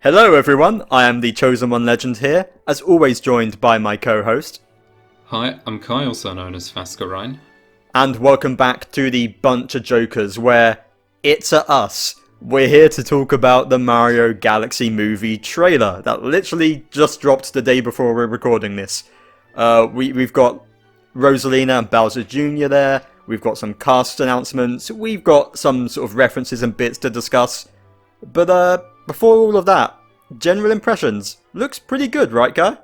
Hello everyone, I am TheChosenOneLegend here, as always joined by my co-host. Hi, I'm Kai, also known as Fascurreyn. And welcome back to the BunchaJokahs, where it's a us. We're here to talk about the Mario Galaxy movie trailer that literally just dropped the day before we're recording this. We've got Rosalina and Bowser Jr. there, we've got some cast announcements, we've got some sort of references and bits to discuss. But before all of that, general impressions. Looks pretty good, right, Guy?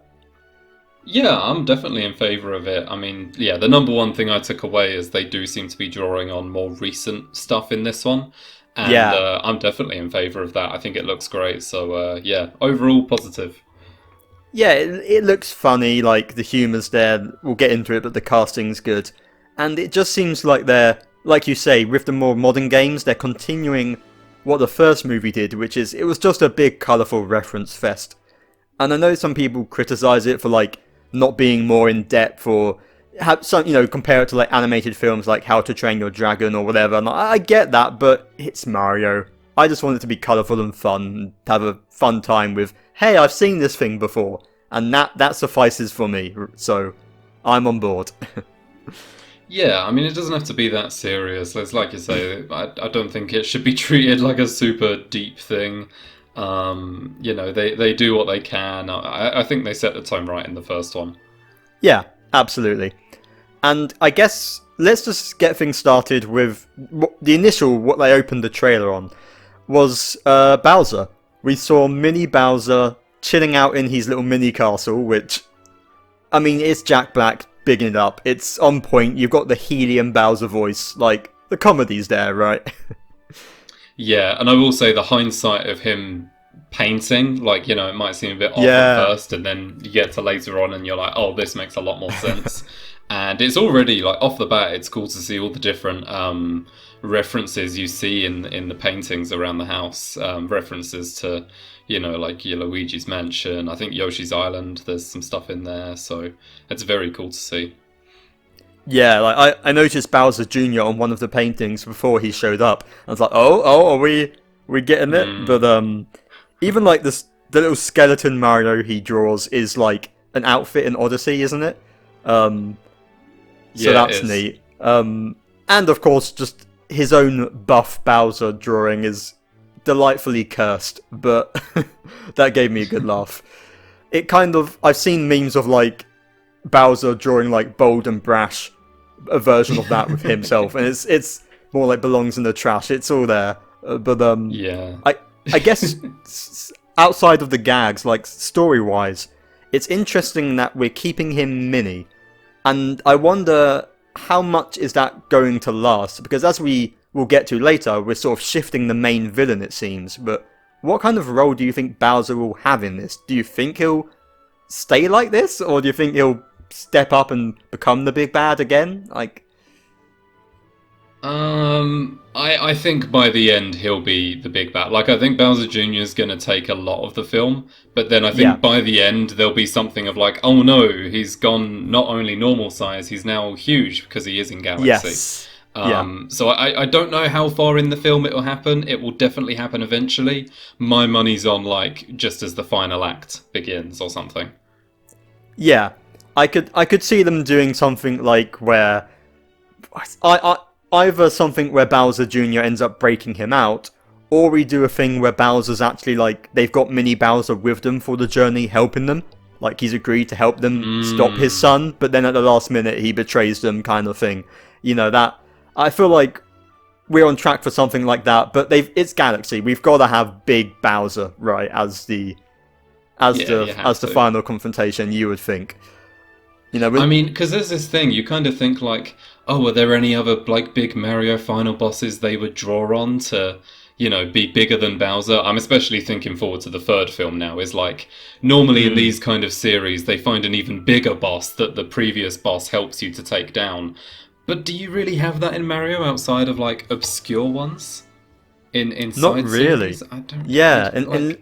Yeah, I'm definitely in favour of it. I mean, yeah, the number one thing I took away is they do seem to be drawing on more recent stuff in this one. And Yeah. I'm definitely in favour of that. I think it looks great. So, yeah, overall positive. Yeah, it looks funny, like, the humour's there, we'll get into it, but the casting's good. And it just seems like they're, like you say, with the more modern games, they're continuing what the first movie did, which is, it was just a big colourful reference fest. And I know some people criticise it for, like, not being more in depth, or have some, compare it to, like, animated films like How to Train Your Dragon or whatever, and I get that, but it's Mario. I just want it to be colourful and fun, and have a fun time with, hey, I've seen this thing before, and that suffices for me, so I'm on board. Yeah, I mean, it doesn't have to be that serious. It's like you say, I don't think it should be treated like a super deep thing. They do what they can. I think they set the tone right in the first one. Yeah, absolutely. And I guess let's just get things started with what they opened the trailer on was Bowser. We saw mini Bowser chilling out in his little mini castle, which, I mean, it's Jack Black bigging it up. It's on point. You've got the helium Bowser voice. Like, the comedy's there, right? Yeah, and I will say the hindsight of him painting, like, it might seem a bit off Yeah. at first, and then you get to later on and you're like, oh, this makes a lot more sense. And it's already, like, off the bat, it's cool to see all the different references you see in the paintings around the house. References to, like your Luigi's Mansion, I think Yoshi's Island, there's some stuff in there, so it's very cool to see. Yeah, like I noticed Bowser Jr. on one of the paintings before he showed up. I was like, are we getting it? But even like the little skeleton Mario he draws is like an outfit in Odyssey, isn't it? So Yeah, that's it is. neat. And of course, just his own buff Bowser drawing is delightfully cursed, but that gave me a good laugh. I've seen memes of like Bowser drawing like bold and brash, a version of that with himself, and it's more like belongs in the trash. It's all there, but Yeah. I guess outside of the gags, like story wise, it's interesting that we're keeping him mini, and I wonder how much is that going to last, because as we will get to later, we're sort of shifting the main villain, it seems. But what kind of role do you think Bowser will have in this? Do you think he'll stay like this, or do you think he'll step up and become the big bad again? Like, I think by the end he'll be the big bad. Like, I think Bowser Jr. is going to take a lot of the film, but then I think yeah, by the end there'll be something of like, oh no, he's gone not only normal size, he's now huge because he is in Galaxy. yes, yeah. So I don't know how far in the film it will happen. It will definitely happen eventually. My money's on, like, just as the final act begins or something. Yeah, I could see them doing something like where either something where Bowser Jr. ends up breaking him out, or we do a thing where Bowser's actually like they've got mini Bowser with them for the journey, helping them. Like he's agreed to help them stop his son, but then at the last minute he betrays them, kind of thing. That I feel like we're on track for something like that. But it's Galaxy. We've got to have big Bowser, right, as the Yeah, you have to. final confrontation. You would think. I mean, because there's this thing, you kind of think like, oh, are there any other like big Mario final bosses they would draw on to, be bigger than Bowser? I'm especially thinking forward to the third film now, is like, normally in these kind of series, they find an even bigger boss that the previous boss helps you to take down. But do you really have that in Mario outside of like obscure ones? In Not side really. series? I don't Yeah,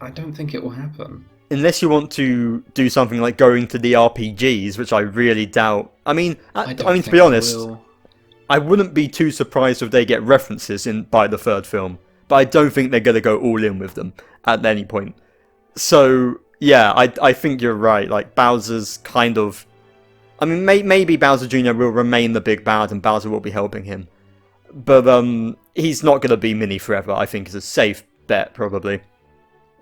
I don't think it will happen. unless you want to do something like going to the RPGs, which I really doubt. I mean, I to don't be think it honest, will. I wouldn't be too surprised if they get references in by the third film, but I don't think they're going to go all in with them at any point. So yeah, I think you're right. Like Bowser's kind of, I mean, maybe Bowser Jr. will remain the big bad, and Bowser will be helping him, but he's not gonna be Mini forever. I think is a safe bet, probably.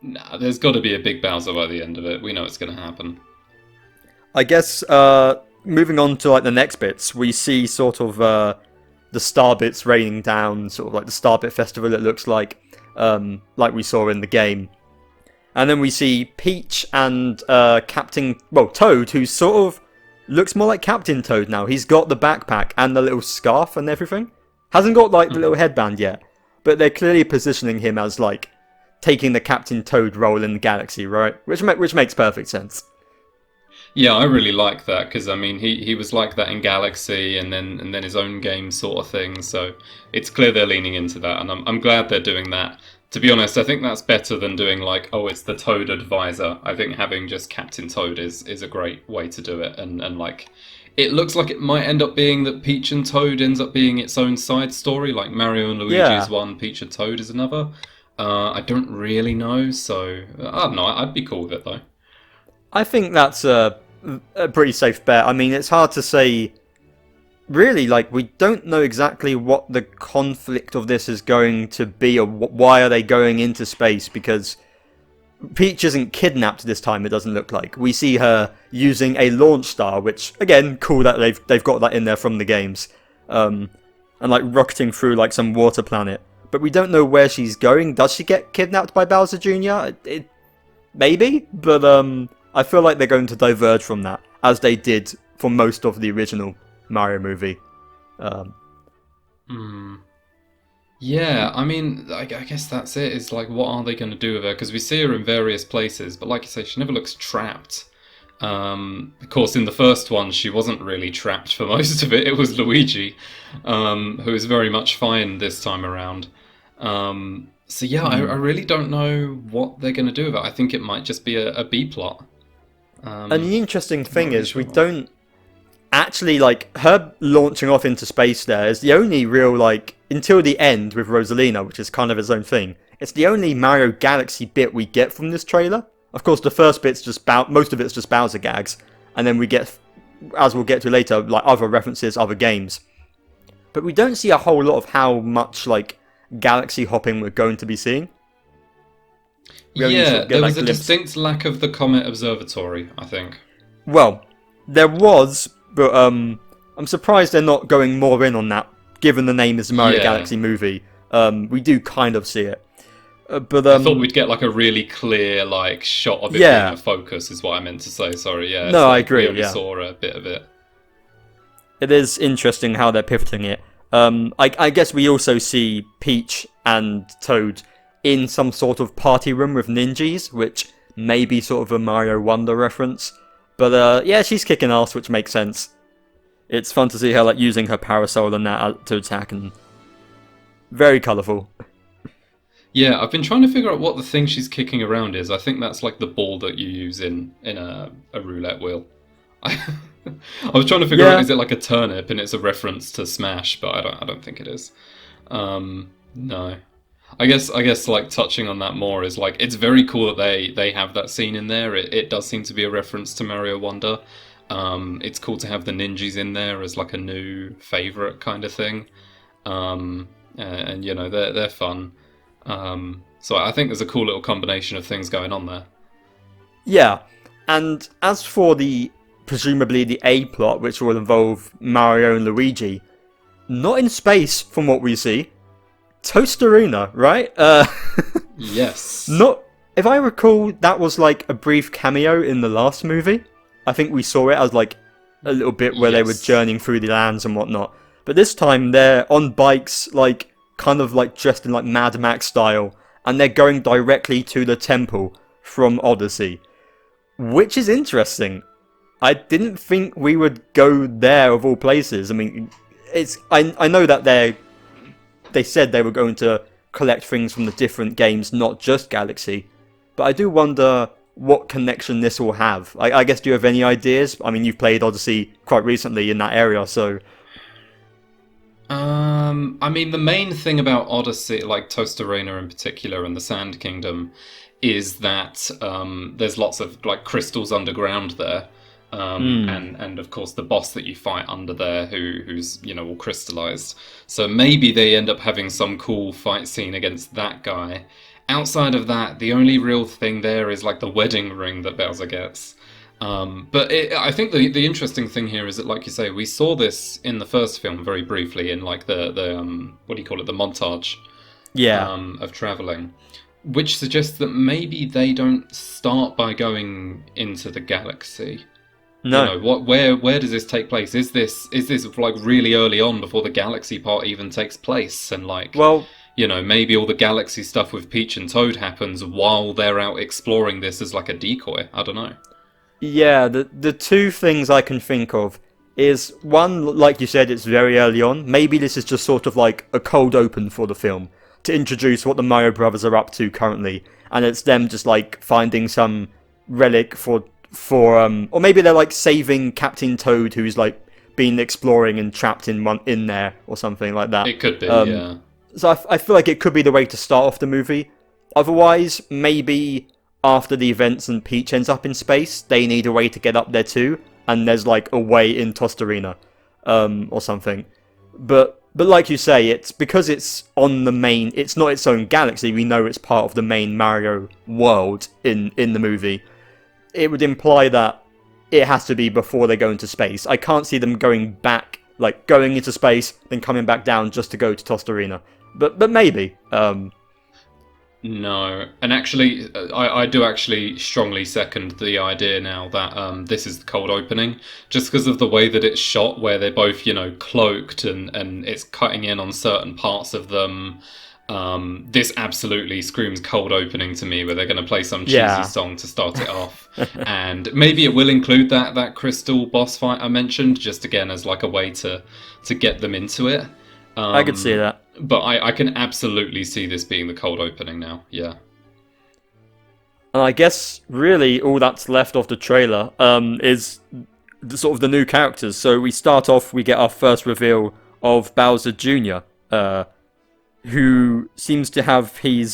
Nah, there's got to be a big Bowser by the end of it. We know it's going to happen. I guess moving on to like the next bits, we see sort of the star bits raining down, sort of like the Star Bit Festival. It looks like we saw in the game, and then we see Peach and Toad, who sort of looks more like Captain Toad now. He's got the backpack and the little scarf and everything. Hasn't got like the little headband yet, but they're clearly positioning him as like taking the Captain Toad role in the galaxy, right? Which makes perfect sense. Yeah, I really like that because I mean he was like that in Galaxy and then his own game sort of thing. So it's clear they're leaning into that, and I'm glad they're doing that. To be honest, I think that's better than doing like, oh, it's the Toad advisor. I think having just Captain Toad is a great way to do it, and like it looks like it might end up being that Peach and Toad ends up being its own side story, like Mario and Luigi is one, Peach and Toad is another. I don't really know, so I don't know. I'd be cool with it though. I think that's a pretty safe bet. I mean, it's hard to say. Really, like, we don't know exactly what the conflict of this is going to be, or why are they going into space, because Peach isn't kidnapped this time, it doesn't look like. We see her using a launch star, which, again, cool that they've got that in there from the games. And, like, rocketing through, like, some water planet. But we don't know where she's going. Does she get kidnapped by Bowser Jr.? Maybe, but I feel like they're going to diverge from that, as they did for most of the original Mario movie. Yeah, I mean, I guess that's it. It's like, what are they going to do with her? Because we see her in various places, but like you say, she never looks trapped. Of course, in the first one, she wasn't really trapped for most of it. It was Luigi, who is very much fine this time around. So yeah, I really don't know what they're going to do with it. I think it might just be a B plot. And the interesting thing is, we don't actually, like, her launching off into space there is the only real, like, until the end with Rosalina, which is kind of its own thing, it's the only Mario Galaxy bit we get from this trailer. Of course, the first bit's just most of it's just Bowser gags, and then we get, as we'll get to later, like, other references, other games. But we don't see a whole lot of how much, like, galaxy hopping we're going to be seeing. Yeah, there was a distinct lack of the Comet Observatory, I think. Well, there was, but I'm surprised they're not going more in on that, given the name is the Mario Galaxy movie. We do kind of see it. But I thought we'd get like a really clear like shot of it being a focus, is what I meant to say. Sorry, yeah. No, I like agree. We only saw a bit of it. It is interesting how they're pivoting it. I guess we also see Peach and Toad in some sort of party room with ninjas, which may be sort of a Mario Wonder reference. But yeah, she's kicking ass, which makes sense. It's fun to see her like using her parasol and that to attack, and very colourful. Yeah, I've been trying to figure out what the thing she's kicking around is. I think that's like the ball that you use in a roulette wheel. I was trying to figure out, is it like a turnip, and it's a reference to Smash, but I don't think it is. No. I guess like touching on that more is like, it's very cool that they have that scene in there. It does seem to be a reference to Mario Wonder. It's cool to have the ninjas in there as like a new favourite kind of thing. And you know, they're fun. So I think there's a cool little combination of things going on there. Yeah, and as for presumably the A plot, which will involve Mario and Luigi, not in space from what we see. Toasterina, right? Yes. Not, if I recall, that was like a brief cameo in the last movie. I think we saw it as like a little bit where they were journeying through the lands and whatnot. But this time they're on bikes, like kind of like dressed in like Mad Max style, and they're going directly to the temple from Odyssey, which is interesting. I didn't think we would go there of all places. I mean, I know that they said they were going to collect things from the different games, not just Galaxy, but I do wonder what connection this will have. I guess, do you have any ideas? I mean, you've played Odyssey quite recently in that area, so... I mean, the main thing about Odyssey, like Toasterina in particular and the Sand Kingdom, is that there's lots of like crystals underground there. And of course the boss that you fight under there who's all crystallized. So maybe they end up having some cool fight scene against that guy. Outside of that, the only real thing there is like the wedding ring that Bowser gets. But I think the interesting thing here is that, like you say, we saw this in the first film very briefly in like the what do you call it, the montage of traveling, which suggests that maybe they don't start by going into the galaxy. No. Where does this take place? Is this like really early on before the galaxy part even takes place? And like, well, maybe all the galaxy stuff with Peach and Toad happens while they're out exploring this as like a decoy. I don't know. Yeah, the two things I can think of is, one, like you said, it's very early on. Maybe this is just sort of like a cold open for the film to introduce what the Mario Brothers are up to currently, and it's them just like finding some relic for or maybe they're like saving Captain Toad, who's like been exploring and trapped in there or something like that. It could be, yeah. So I feel like it could be the way to start off the movie. Otherwise, maybe after the events and Peach ends up in space, they need a way to get up there too, and there's like a way in Tostarena, or something. But like you say, it's because it's on the main. It's not its own galaxy. We know it's part of the main Mario world in the movie. It would imply that it has to be before they go into space. I can't see them going back, like going into space, then coming back down just to go to Tostarena. But maybe. No, and actually, I do actually strongly second the idea now that this is the cold opening, just because of the way that it's shot, where they're both, cloaked and it's cutting in on certain parts of them. This absolutely screams cold opening to me, where they're going to play some cheesy song to start it off. And maybe it will include that crystal boss fight I mentioned, just again as like a way to get them into it. I could see that. But I can absolutely see this being the cold opening now, yeah. And I guess really all that's left of the trailer is sort of the new characters. So we start off, we get our first reveal of Bowser Jr., who seems to have he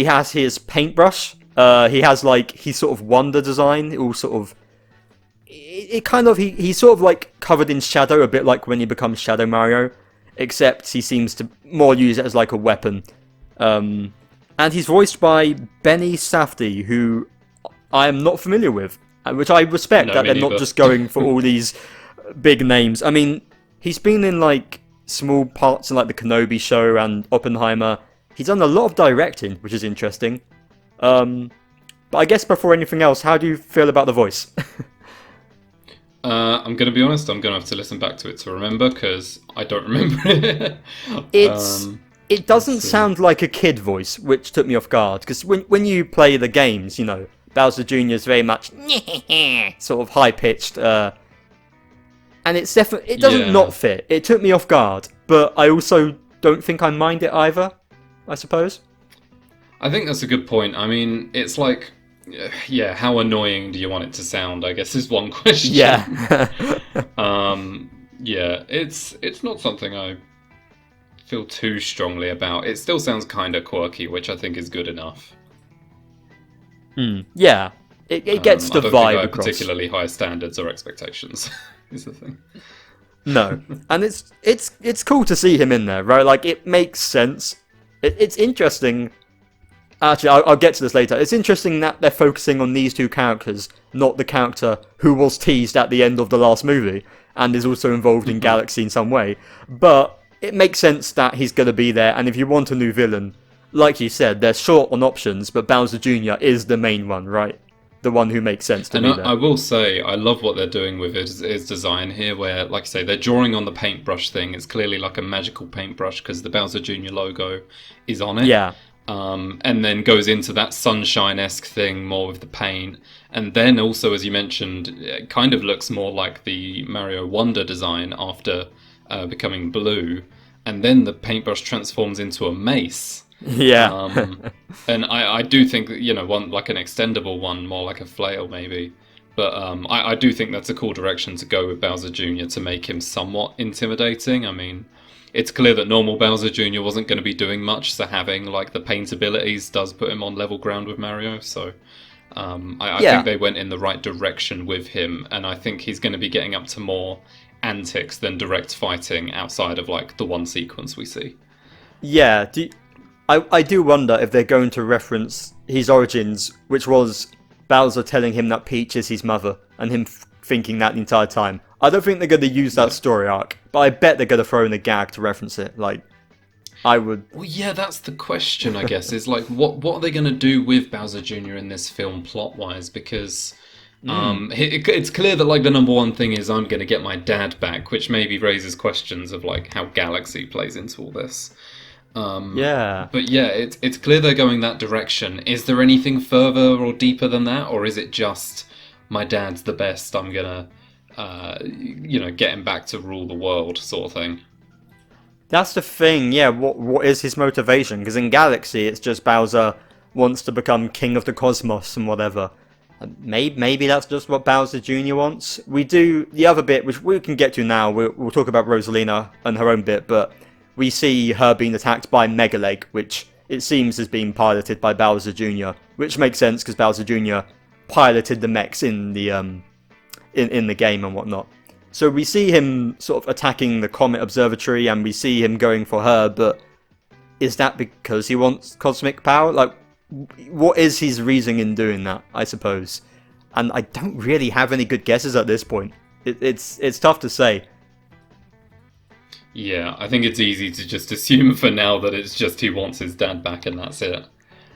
has his paintbrush. He has like his sort of wonder design, all sort of. He's sort of like covered in shadow, a bit like when he becomes Shadow Mario, except he seems to more use it as like a weapon. And he's voiced by Benny Safdie, who I am not familiar with, which I respect that they're not just going for all these big names. I mean, he's been in like small parts in like the Kenobi show and Oppenheimer. He's done a lot of directing, which is interesting. But I guess before anything else, how do you feel about the voice? I'm going to be honest, I'm going to have to listen back to it to remember, because I don't remember it. It doesn't sound like a kid voice, which took me off guard, because when you play the games, Bowser Jr. is very much sort of high-pitched, and it's definitely, it doesn't not fit. It took me off guard, but I also don't think I mind it either, I suppose. I think that's a good point. I mean, it's like, yeah, how annoying do you want it to sound, I guess, is one question. Yeah. Yeah, it's not something I feel too strongly about. It still sounds kind of quirky, which I think is good enough. Yeah, it gets the vibe across. I don't think I have particularly high standards or expectations, is the thing. No, and it's cool to see him in there, right? Like, it makes sense. It's interesting. Actually, I'll get to this later. It's interesting that they're focusing on these two characters, not the character who was teased at the end of the last movie, and is also involved in Galaxy in some way. But it makes sense that he's going to be there, and if you want a new villain, like you said, they're short on options, but Bowser Jr. is the main one, right? The one who makes sense to me there. I will say, I love what they're doing with his design here, where, like I say, they're drawing on the paintbrush thing. It's clearly like a magical paintbrush, because the Bowser Jr. logo is on it. Yeah. And then goes into that sunshine-esque thing more with the paint. And then also, as you mentioned, it kind of looks more like the Mario Wonder design after becoming blue. And then the paintbrush transforms into a mace. Yeah. And I do think that, one like an extendable one, more like a flail maybe. But I do think that's a cool direction to go with Bowser Jr. to make him somewhat intimidating. I mean, it's clear that normal Bowser Jr. wasn't going to be doing much, so having like the paint abilities does put him on level ground with Mario. So I think they went in the right direction with him, and I think he's going to be getting up to more antics than direct fighting outside of like the one sequence we see. Yeah, I do wonder if they're going to reference his origins, which was Bowser telling him that Peach is his mother, and him thinking that the entire time. I don't think they're going to use that story arc, but I bet they're going to throw in a gag to reference it. Like, I would... Well, yeah, that's the question, I guess, is like, what are they going to do with Bowser Jr. in this film plot-wise? Because it's clear that, like, the number one thing is I'm going to get my dad back, which maybe raises questions of, like, how Galaxy plays into all this. Yeah. But yeah, it's clear they're going that direction. Is there anything further or deeper than that? Or is it just, my dad's the best, I'm going to... get him back to rule the world, sort of thing. That's the thing, yeah, what is his motivation? Because in Galaxy, it's just Bowser wants to become king of the cosmos and whatever. Maybe that's just what Bowser Jr. wants. We do, the other bit, which we can get to now, we'll talk about Rosalina and her own bit, but we see her being attacked by Megaleg, which it seems is being piloted by Bowser Jr., which makes sense because Bowser Jr. piloted the mechs in the in the game and whatnot. So we see him sort of attacking the Comet Observatory, and we see him going for her, but is that because he wants cosmic power? Like, what is his reasoning in doing that, I suppose? And I don't really have any good guesses at this point. It's tough to say. Yeah, I think it's easy to just assume for now that it's just he wants his dad back and that's it.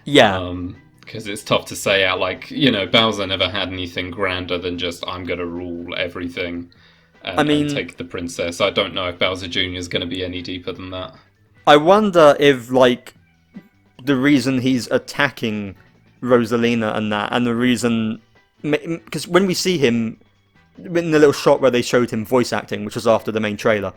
Yeah. Because it's tough to say out, like, Bowser never had anything grander than just, I'm going to rule everything and take the princess. I don't know if Bowser Jr. is going to be any deeper than that. I wonder if, like, the reason he's attacking Rosalina and the reason... Because when we see him, in the little shot where they showed him voice acting, which was after the main trailer,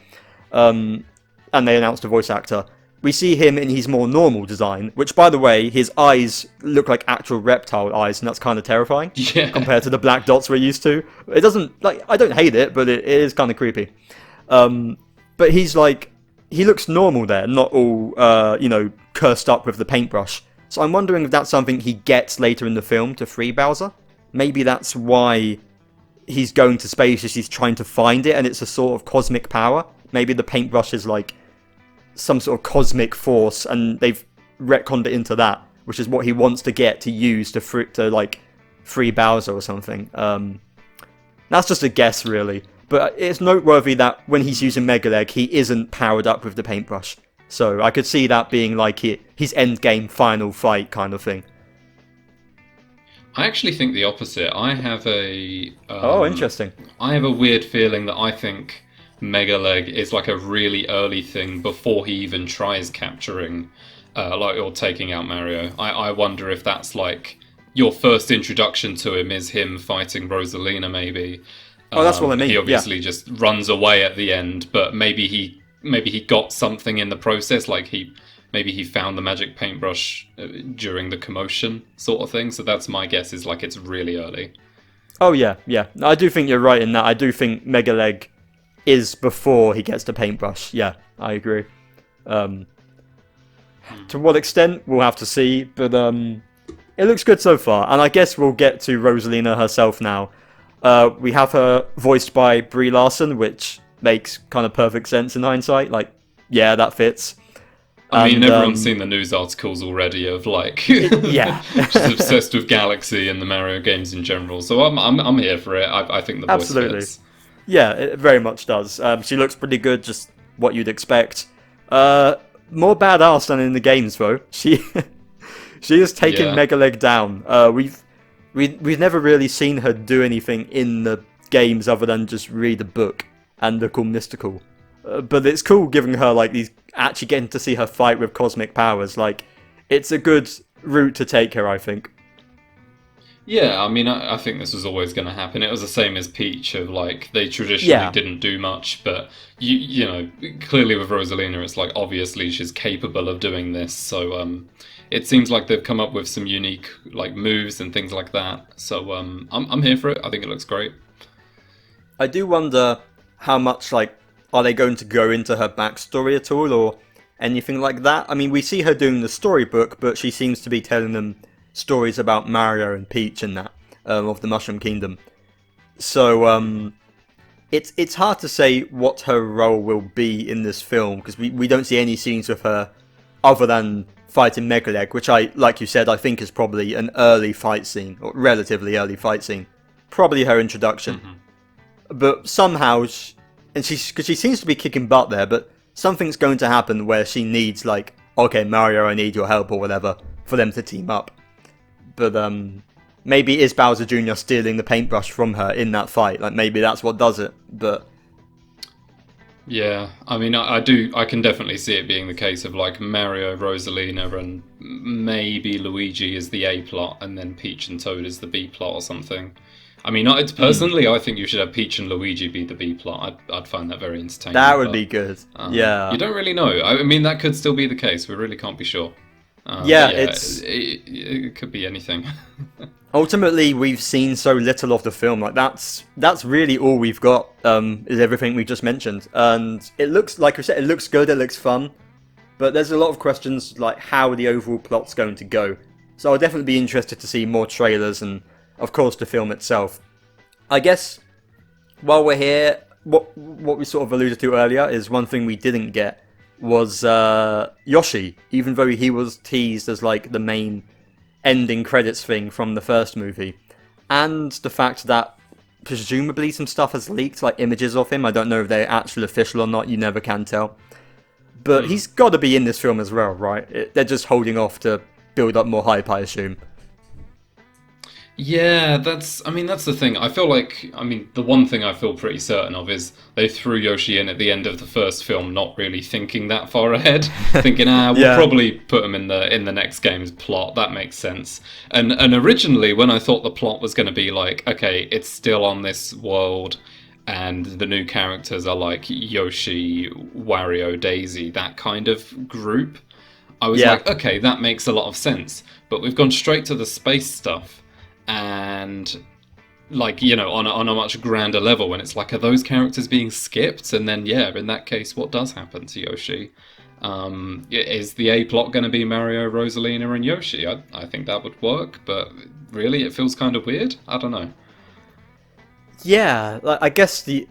and they announced a voice actor, we see him in his more normal design, which, by the way, his eyes look like actual reptile eyes, and that's kind of terrifying compared to the black dots we're used to. It doesn't, like, I don't hate it, but it is kind of creepy. But he's like, he looks normal there, not all, cursed up with the paintbrush. So I'm wondering if that's something he gets later in the film to free Bowser. Maybe that's why he's going to space, is he's trying to find it, and it's a sort of cosmic power. Maybe the paintbrush is like some sort of cosmic force, and they've retconned it into that, which is what he wants to get to use to free Bowser or something. That's just a guess, really. But it's noteworthy that when he's using Megaleg, he isn't powered up with the paintbrush. So I could see that being like his endgame final fight kind of thing. I actually think the opposite. I have a... interesting. I have a weird feeling that I think Megaleg is like a really early thing before he even tries capturing or taking out Mario. I wonder if that's like your first introduction to him is him fighting Rosalina, maybe. That's what I mean. He obviously just runs away at the end, but maybe he got something in the process, like maybe he found the magic paintbrush during the commotion sort of thing. So that's my guess, is like it's really early. Oh yeah. I do think you're right in that. I do think Megaleg is before he gets the paintbrush. Yeah, I agree. To what extent, we'll have to see, but it looks good so far. And I guess we'll get to Rosalina herself now. We have her voiced by Brie Larson, which makes kind of perfect sense in hindsight. Like, yeah, that fits. I mean, everyone's seen the news articles already of like, she's obsessed with Galaxy and the Mario games in general. So I'm here for it. I think the voice fits. Yeah, it very much does. She looks pretty good, just what you'd expect. More badass than in the games, though. She is taking Megaleg down. We've never really seen her do anything in the games other than just read a book and look all mystical. But it's cool giving her like these, actually getting to see her fight with cosmic powers. Like, it's a good route to take her, I think. Yeah, I mean, I think this was always going to happen. It was the same as Peach, of like, they traditionally didn't do much, but you know, clearly with Rosalina, it's like, obviously she's capable of doing this, so it seems like they've come up with some unique like moves and things like that. So I'm here for it. I think it looks great. I do wonder how much like are they going to go into her backstory at all, or anything like that? I mean, we see her doing the storybook, but she seems to be telling them stories about Mario and Peach and that, of the Mushroom Kingdom. So, it's hard to say what her role will be in this film, because we don't see any scenes with her other than fighting Megaleg, which like you said, I think is probably an early fight scene, or relatively early fight scene. Probably her introduction. But somehow, because she seems to be kicking butt there, but something's going to happen where she needs, like, okay, Mario, I need your help, or whatever, for them to team up. But, maybe is Bowser Jr. stealing the paintbrush from her in that fight? Like, maybe that's what does it, but... Yeah, I mean, I can definitely see it being the case of, like, Mario, Rosalina, and maybe Luigi is the A plot, and then Peach and Toad is the B plot or something. I mean, personally, I think you should have Peach and Luigi be the B plot. I'd find that very entertaining. That would be good, yeah. You don't really know. I mean, that could still be the case. We really can't be sure. It could be anything. Ultimately, we've seen so little of the film. Like, that's really all we've got, is everything we just mentioned. And it looks, like I said, it looks good, it looks fun. But there's a lot of questions, like, how the overall plot's going to go. So I'll definitely be interested to see more trailers and, of course, the film itself. I guess, while we're here, what we sort of alluded to earlier is one thing we didn't get was Yoshi, even though he was teased as, like, the main ending credits thing from the first movie. And the fact that presumably some stuff has leaked, like images of him. I don't know if they're actually official or not, you never can tell. But he's got to be in this film as well, right? They're just holding off to build up more hype, I assume. Yeah, that's the thing. I feel like, the one thing I feel pretty certain of is they threw Yoshi in at the end of the first film, not really thinking that far ahead, thinking, we'll probably put him in the next game's plot. That makes sense. And originally, when I thought the plot was going to be like, okay, it's still on this world, and the new characters are like Yoshi, Wario, Daisy, that kind of group, I was like, okay, that makes a lot of sense. But we've gone straight to the space stuff. And, like, you know, on a much grander level, when it's like, are those characters being skipped? And then, in that case, what does happen to Yoshi? Is the A plot going to be Mario, Rosalina, and Yoshi? I think that would work, but really, it feels kind of weird. I don't know. Yeah, like, I guess the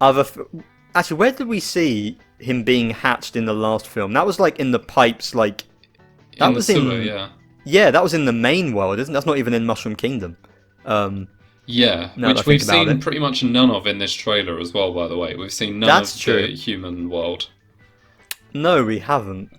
other... Actually, where did we see him being hatched in the last film? That was, like, in the pipes, like... That in was the sewer, yeah. Yeah, that was in the main world, isn't it? That's not even in Mushroom Kingdom. Which we've seen pretty much none of in this trailer as well, by the way. We've seen none of the human world. No, we haven't.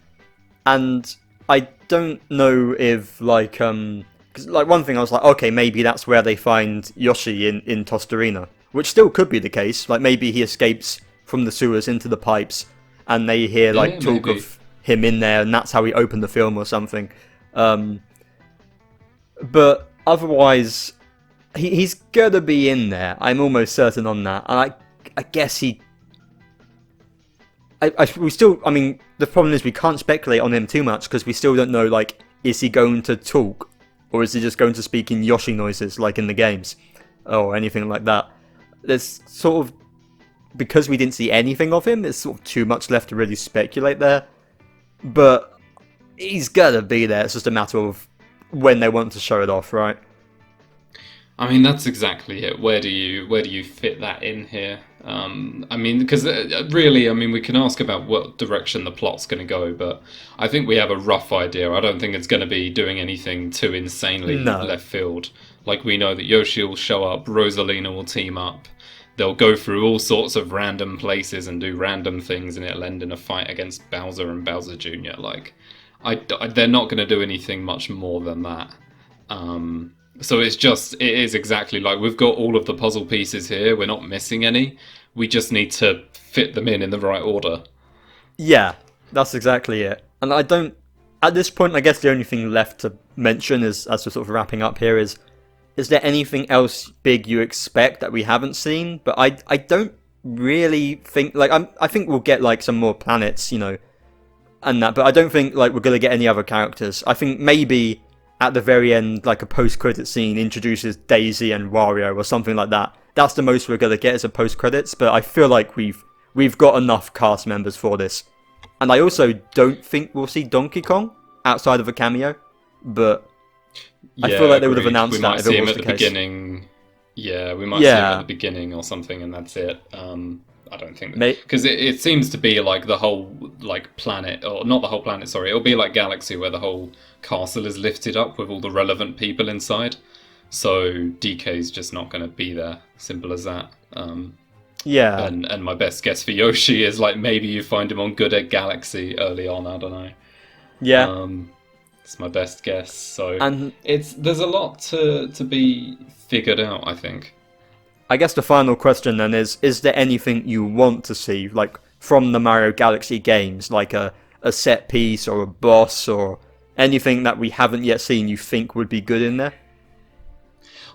And I don't know if, like, because, like, one thing I was like, okay, maybe that's where they find Yoshi in Tostarena, which still could be the case. Like, maybe he escapes from the sewers into the pipes, and they hear, like, talk of him in there, and that's how we open the film or something. But otherwise, he's gonna be in there. I'm almost certain on that. And I guess the problem is we can't speculate on him too much because we still don't know, like, is he going to talk? Or is he just going to speak in Yoshi noises like in the games? Or anything like that. There's sort of, because we didn't see anything of him, there's sort of too much left to really speculate there. But he's gonna be there. It's just a matter of when they want to show it off, right? I mean, that's exactly it. Where do you fit that in here? Because really, we can ask about what direction the plot's going to go, but I think we have a rough idea. I don't think it's going to be doing anything too insanely left field. Like, we know that Yoshi will show up, Rosalina will team up, they'll go through all sorts of random places and do random things, and it'll end in a fight against Bowser and Bowser Jr. Like, they're not going to do anything much more than that. So it is exactly like, we've got all of the puzzle pieces here, we're not missing any, we just need to fit them in the right order. Yeah, that's exactly it. And at this point, I guess the only thing left to mention is, as we're sort of wrapping up here, is there anything else big you expect that we haven't seen? But I don't really think, like, I think we'll get, like, some more planets, you know, and that, but I don't think, like, we're going to get any other characters. I think maybe at the very end, like, a post-credit scene introduces Daisy and Wario or something like that. That's the most we're going to get as a post-credits, but I feel like we've we've got enough cast members for this. And I also don't think we'll see Donkey Kong outside of a cameo, but I feel like they would have announced that if it was the case. Beginning. Yeah, we might see him at the beginning or something, and that's it. I don't think because it seems to be like the whole like planet, or not the whole planet. Sorry, it'll be like Galaxy, where the whole castle is lifted up with all the relevant people inside. So DK's just not going to be there. Simple as that. Yeah. And my best guess for Yoshi is like maybe you find him on Good Egg Galaxy early on. I don't know. Yeah. It's my best guess. So and there's a lot to be figured out, I think. I guess the final question then is there anything you want to see, like, from the Mario Galaxy games, like a set piece or a boss or anything that we haven't yet seen you think would be good in there?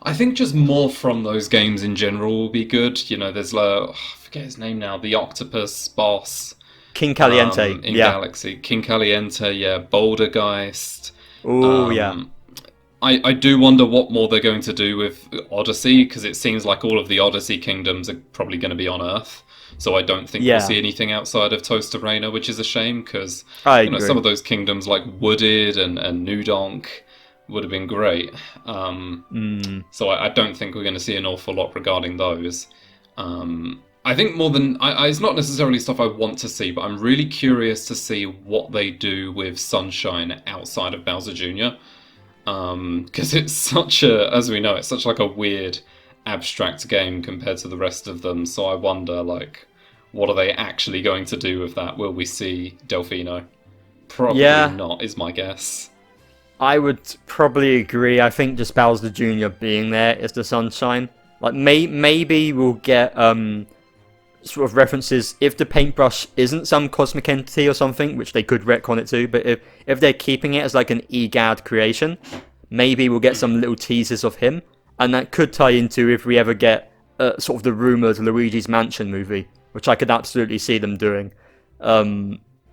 I think just more from those games in general will be good. You know, there's I forget his name now, the octopus boss. King Caliente, in Galaxy. King Caliente, yeah, Bouldergeist. Oh, yeah. I do wonder what more they're going to do with Odyssey, because it seems like all of the Odyssey kingdoms are probably going to be on Earth. So I don't think we'll see anything outside of Toast Arena, which is a shame, because some of those kingdoms like Wooded and New Donk would have been great. So I don't think we're going to see an awful lot regarding those. I think more than... it's not necessarily stuff I want to see, but I'm really curious to see what they do with Sunshine outside of Bowser Jr., because it's such a, as we know, it's such like a weird abstract game compared to the rest of them. So I wonder, like, what are they actually going to do with that? Will we see Delfino? Probably not, is my guess. I would probably agree. I think just Bowser Jr. being there is the Sunshine. Like, maybe we'll get sort of references if the paintbrush isn't some cosmic entity or something, which they could retcon it to, but if they're keeping it as like an EGAD creation, maybe we'll get some little teasers of him, and that could tie into if we ever get sort of the rumoured Luigi's Mansion movie, which I could absolutely see them doing.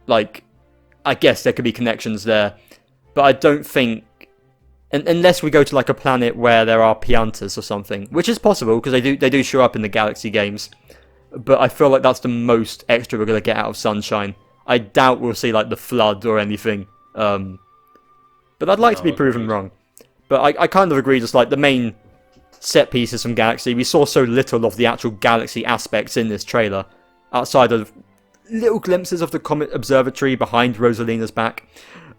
Like, I guess there could be connections there, but I don't think, unless we go to like a planet where there are Piantas or something, which is possible because they do show up in the Galaxy games. But I feel like that's the most extra we're going to get out of Sunshine. I doubt we'll see like the Flood or anything. But I'd like to be proven wrong. But I kind of agree, just like the main set pieces from Galaxy, we saw so little of the actual Galaxy aspects in this trailer, outside of little glimpses of the Comet Observatory behind Rosalina's back.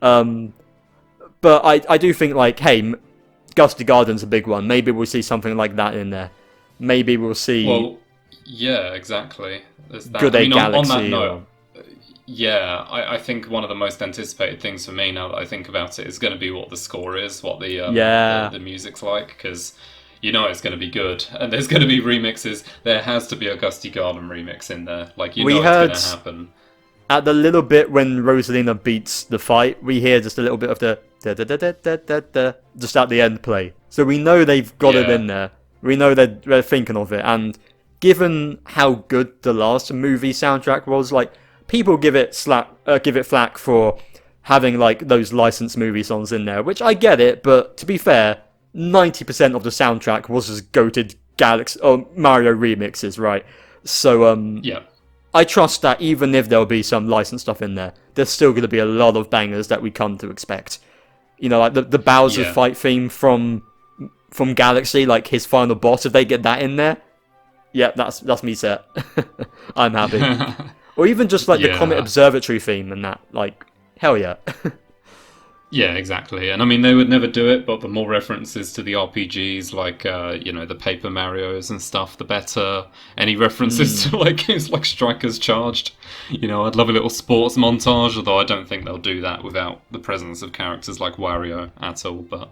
But I do think, like, hey, Gusty Garden's a big one. Maybe we'll see something like that in there. Maybe we'll see... Well, yeah, exactly. There's that. Good Egg Galaxy. On that note, I think one of the most anticipated things for me, now that I think about it, is going to be what the score is, what the music's like, because you know it's going to be good. And there's going to be remixes. There has to be a Gusty Garden remix in there. Like, you know it's going to happen. At the little bit when Rosalina beats the fight, we hear just a little bit of the da-da-da-da-da-da-da just at the end play. So we know they've got it in there. We know they're thinking of it. And given how good the last movie soundtrack was, like, people give it flack for having like those licensed movie songs in there, which I get it, but to be fair, 90% of the soundtrack was just goated Galaxy or Mario remixes, right? So I trust that even if there'll be some licensed stuff in there, there's still going to be a lot of bangers that we come to expect. You know, like the Bowser fight theme from Galaxy, like his final boss, if they get that in there, yeah, that's me set. I'm happy. Or even just like the Comet Observatory theme and that, like, hell yeah. Yeah, exactly. And I mean, they would never do it, but the more references to the RPGs, like, the Paper Marios and stuff, the better. Any references to, like, games like Strikers Charged. You know, I'd love a little sports montage, although I don't think they'll do that without the presence of characters like Wario at all. But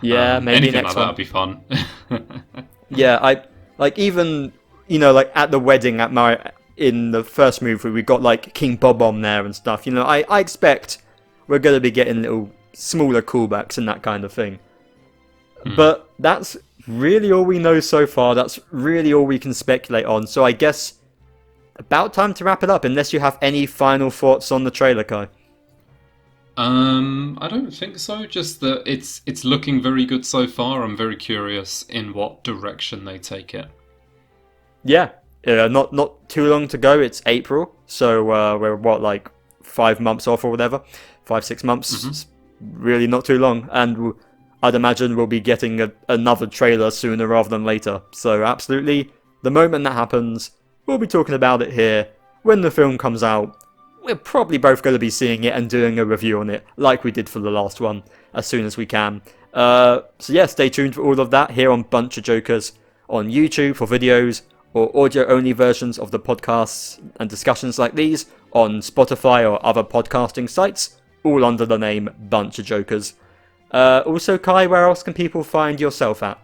yeah, maybe anything next like that one would be fun. Yeah, I like even, you know, like at the wedding at Mario in the first movie, we got like King Bob-omb there and stuff. You know, I expect we're going to be getting little smaller callbacks and that kind of thing. But that's really all we know so far. That's really all we can speculate on. So I guess about time to wrap it up, unless you have any final thoughts on the trailer, Kai. I don't think so. Just that it's looking very good so far. I'm very curious in what direction they take it. Yeah, Not too long to go. It's April, so we're what, like 5 months off or whatever, 5-6 months. Mm-hmm. It's really not too long, and I'd imagine we'll be getting another trailer sooner rather than later. So absolutely, the moment that happens, we'll be talking about it here. When the film comes out, we're probably both going to be seeing it and doing a review on it, like we did for the last one, as soon as we can. So yeah, stay tuned for all of that here on BunchaJokahs on YouTube for videos, or audio-only versions of the podcasts and discussions like these on Spotify or other podcasting sites, all under the name BunchaJokahs. Also, Kai, where else can people find yourself at?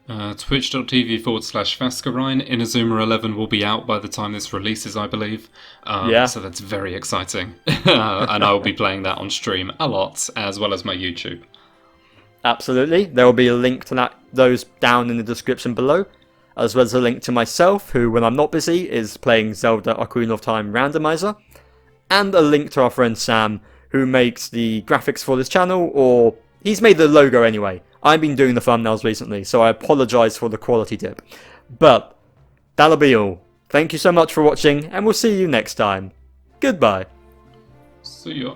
Twitch.tv/Fascurreyn. Inazuma 11 will be out by the time this releases, I believe. So that's very exciting. And I will be playing that on stream a lot, as well as my YouTube. Absolutely. There will be a link to those down in the description below, as well as a link to myself, who, when I'm not busy, is playing Zelda Ocarina of Time Randomizer, and a link to our friend Sam, who makes the graphics for this channel, or he's made the logo anyway. I've been doing the thumbnails recently, so I apologise for the quality dip. But that'll be all. Thank you so much for watching, and we'll see you next time. Goodbye. See ya.